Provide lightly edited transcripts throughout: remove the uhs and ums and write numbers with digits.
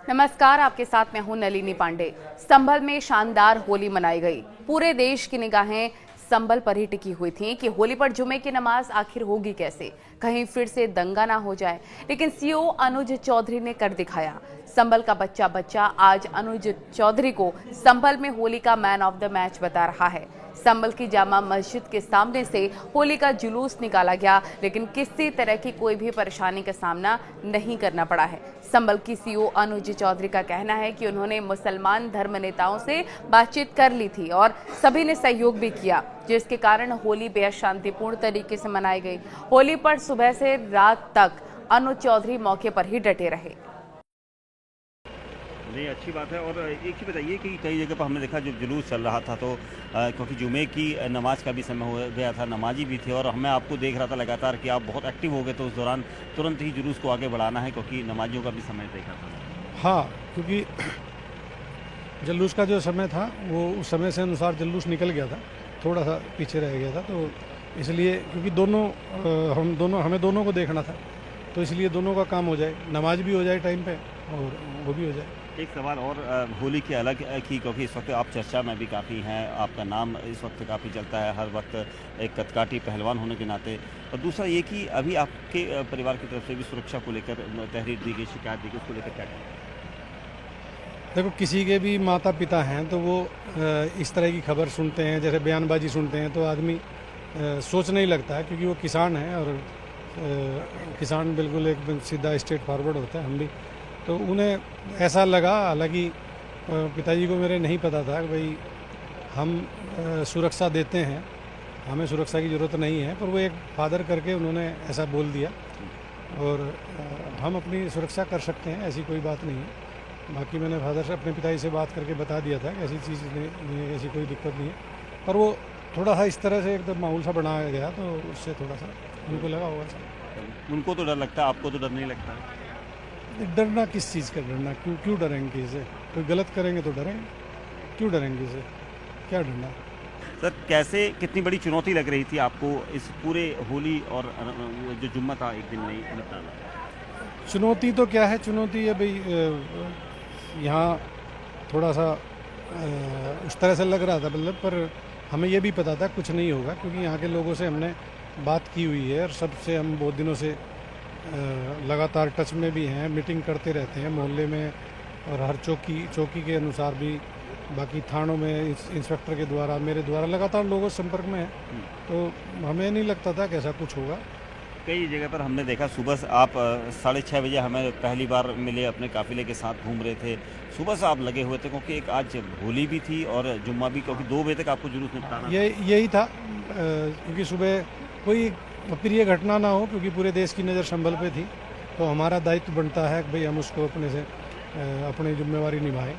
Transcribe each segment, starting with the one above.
नमस्कार, आपके साथ मैं हूं नलिनी पांडे। संभल में शानदार होली मनाई गई। पूरे देश की निगाहें संभल पर ही टिकी हुई थी कि होली पर जुमे की नमाज आखिर होगी कैसे, कहीं फिर से दंगा ना हो जाए। लेकिन सीओ अनुज चौधरी ने कर दिखाया। संभल का बच्चा बच्चा आज अनुज चौधरी को संभल में होली का मैन ऑफ द मैच बता रहा है। संभल की जामा मस्जिद के सामने से होली का जुलूस निकाला गया, लेकिन किसी तरह की कोई भी परेशानी का सामना नहीं करना पड़ा है। संभल की सीओ अनुज चौधरी का कहना है कि उन्होंने मुसलमान धर्म नेताओं से बातचीत कर ली थी और सभी ने सहयोग भी किया, जिसके कारण होली बेहद शांतिपूर्ण तरीके से मनाई गई। होली पर सुबह से रात तक अनुज चौधरी मौके पर ही डटे रहे। नहीं, अच्छी बात है। और एक ही बताइए कि कई जगह पर हमने देखा जब जुलूस चल रहा था तो क्योंकि जुमे की नमाज का भी समय हो गया था, नमाजी भी थे, और मैं आपको देख रहा था लगातार कि आप बहुत एक्टिव हो गए, तो उस दौरान तुरंत ही जुलूस को आगे बढ़ाना है क्योंकि नमाजियों का भी समय देखा था। हाँ, क्योंकि जुलूस का जो समय था वो उस समय से अनुसार जुलूस निकल गया था, थोड़ा सा पीछे रह गया था, तो इसलिए क्योंकि हमें दोनों को देखना था, तो इसलिए दोनों का काम हो जाए, नमाज भी हो जाए टाइम पे और वो भी हो जाए। एक सवाल और होली की अलग की, क्योंकि इस वक्त आप चर्चा में भी काफ़ी हैं, आपका नाम इस वक्त काफ़ी चलता है हर वक्त एक कदकाठी पहलवान होने के नाते, और दूसरा ये कि अभी आपके परिवार की तरफ से भी सुरक्षा को लेकर तहरीर दी गई, शिकायत दी गई, उसको लेकर क्या कहें? देखो, किसी के भी माता पिता हैं तो वो इस तरह की खबर सुनते हैं, जैसे बयानबाजी सुनते हैं, तो आदमी सोचने ही लगता है, क्योंकि वो किसान हैं और किसान बिल्कुल एकदम सीधा स्ट्रेट फॉरवर्ड होता है। हम भी तो उन्हें ऐसा लगा, हालांकि पिताजी को मेरे नहीं पता था कि भाई हम सुरक्षा देते हैं, हमें सुरक्षा की ज़रूरत नहीं है, पर वो एक फादर करके उन्होंने ऐसा बोल दिया, और हम अपनी सुरक्षा कर सकते हैं, ऐसी कोई बात नहीं है। बाकी मैंने फादर से, अपने पिताजी से बात करके बता दिया था कि ऐसी चीज़ नहीं, ऐसी कोई दिक्कत नहीं है, पर वो थोड़ा सा इस तरह से एकदम माहौल सा बनाया गया, तो उससे थोड़ा सा उनको लगा होगा। उनको तो डर लगता है, आपको तो डर नहीं लगता? डरना किस चीज़ का डरना, क्यों डरेंगे इसे? कोई गलत करेंगे तो डरेंगे, क्यों डरेंगे इसे, क्या डरना? सर, कैसे, कितनी बड़ी चुनौती लग रही थी आपको इस पूरे होली और जो जुम्मा था एक दिन में निपटाना? चुनौती तो क्या है, चुनौती है भाई, यहाँ थोड़ा सा उस तरह से लग रहा था, मतलब, पर हमें ये भी पता था कुछ नहीं होगा, क्योंकि यहाँ के लोगों से हमने बात की हुई है और सबसे हम बहुत दिनों से लगातार टच में भी हैं, मीटिंग करते रहते हैं मोहल्ले में, और हर चौकी के अनुसार भी, बाकी थानों में इंस्पेक्टर के द्वारा, मेरे द्वारा लगातार लोगों से संपर्क में है, तो हमें नहीं लगता था कि ऐसा कुछ होगा। कई जगह पर हमने देखा सुबह से आप 6:30 बजे हमें पहली बार मिले, अपने काफिले के साथ घूम रहे थे, सुबह से आप लगे हुए थे, क्योंकि एक आज होली भी थी और जुम्मा भी, क्योंकि 2 बजे तक आपको जुलूस निपटाना। यही था, क्योंकि सुबह कोई अप्रिय घटना ना हो, क्योंकि पूरे देश की नज़र संभल पे थी, तो हमारा दायित्व बनता है कि भाई हम उसको अपनी जिम्मेवारी निभाएं,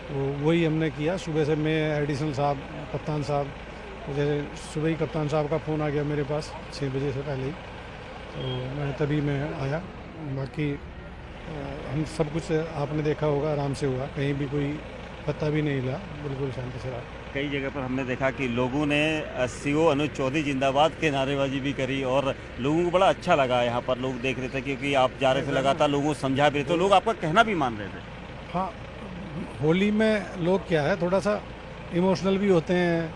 तो वही हमने किया। सुबह से मैं, एडिशनल साहब, कप्तान साहब, जैसे सुबह ही कप्तान साहब का फ़ोन आ गया मेरे पास 6 बजे से पहले ही, तो तभी मैं आया। बाकी हम सब कुछ आपने देखा होगा, आराम से हुआ, कहीं भी कोई पता भी नहीं लगा, बिल्कुल शांति से रहा। कई जगह पर हमने देखा कि लोगों ने सीओ अनुज चौधरी जिंदाबाद के नारेबाजी भी करी, और लोगों को बड़ा अच्छा लगा। यहाँ पर लोग देख रहे थे, क्योंकि आप जा रहे थे लगातार, लोगों को समझा भी रहे थे, तो लोग आपका कहना भी मान रहे थे। हाँ, होली में लोग क्या है, थोड़ा सा इमोशनल भी होते हैं,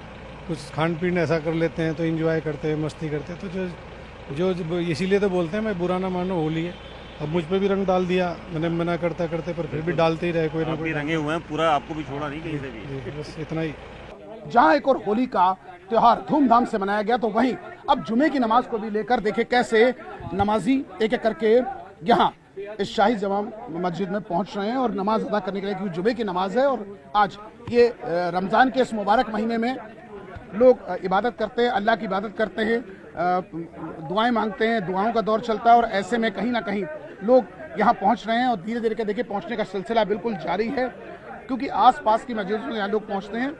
कुछ खान पीन ऐसा कर लेते हैं, तो एंजॉय करते हैं, मस्ती करते हैं, तो जो इसीलिए तो बोलते हैं मैं बुरा ना मानो, होली है। अब मुझ पे भी रंग डाल दिया, मैंने मना करते पर फिर भी डालते ही रहे कोई ना कोई। रंगे हुए हैं, पूरा आपको भी छोड़ा नहीं कहीं से भी। बस इतना ही। जहां एक और होली का त्योहार धूमधाम से मनाया गया, तो वहीं अब जुमे की नमाज को भी लेकर देखिए कैसे नमाजी एक एक करके यहाँ इस शाही जमा मस्जिद में पहुंच रहे हैं और नमाज अदा करने के लिए, क्योंकि जुमे की नमाज है और आज ये रमज़ान के इस मुबारक महीने में लोग इबादत करते हैं, अल्लाह की इबादत करते हैं, दुआएं मांगते हैं, दुआओं का दौर चलता है, और ऐसे में कहीं ना कहीं लोग यहाँ पहुँच रहे हैं और धीरे धीरे देखिए पहुँचने का सिलसिला बिल्कुल जारी है, क्योंकि आसपास की मस्जिदों में यहाँ लोग पहुँचते हैं,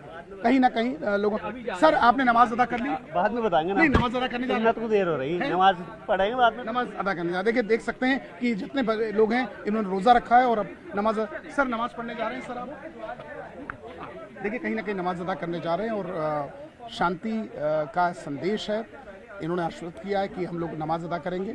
कहीं ना कहीं लोगों। सर, आपने नमाज अदा कर ली? बाद में बताएंगे ना। नहीं, नमाज अदा करने जा रहे हैं, तो देर हो रही है, नमाज पढ़ेंगे बाद में। नमाज अदा करने जा रहे हैं। देखिए, देख सकते हैं कि जितने लोग हैं इन्होंने रोजा रखा है और अब नमाज। सर, नमाज पढ़ने जा रहे हैं? सर, आप देखिए कहीं ना कहीं नमाज अदा करने जा रहे हैं और शांति का संदेश है। इन्होंने आश्वस्त किया है कि हम लोग नमाज अदा करेंगे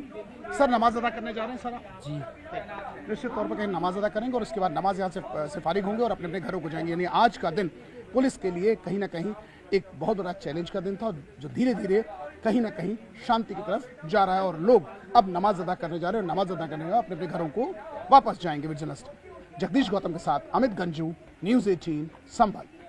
सर नमाज अदा करने जा रहे हैं सर आप? जी। निश्चित तौर पर कहीं नमाज अदा करेंगे और उसके बाद नमाज यहाँ से फारिग होंगे और अपने अपने घरों को जाएंगे। यानी आज का दिन पुलिस के लिए कहीं ना कहीं एक बहुत बड़ा चैलेंज का दिन था, जो धीरे धीरे कहीं ना कहीं शांति की तरफ जा रहा है और लोग अब नमाज अदा करने जा रहे हैं और नमाज अदा करने के बाद अपने अपने घरों को वापस जाएंगे। विजिलेंस जगदीश गौतम के साथ अमित गंजू, न्यूज़ 18 संभल।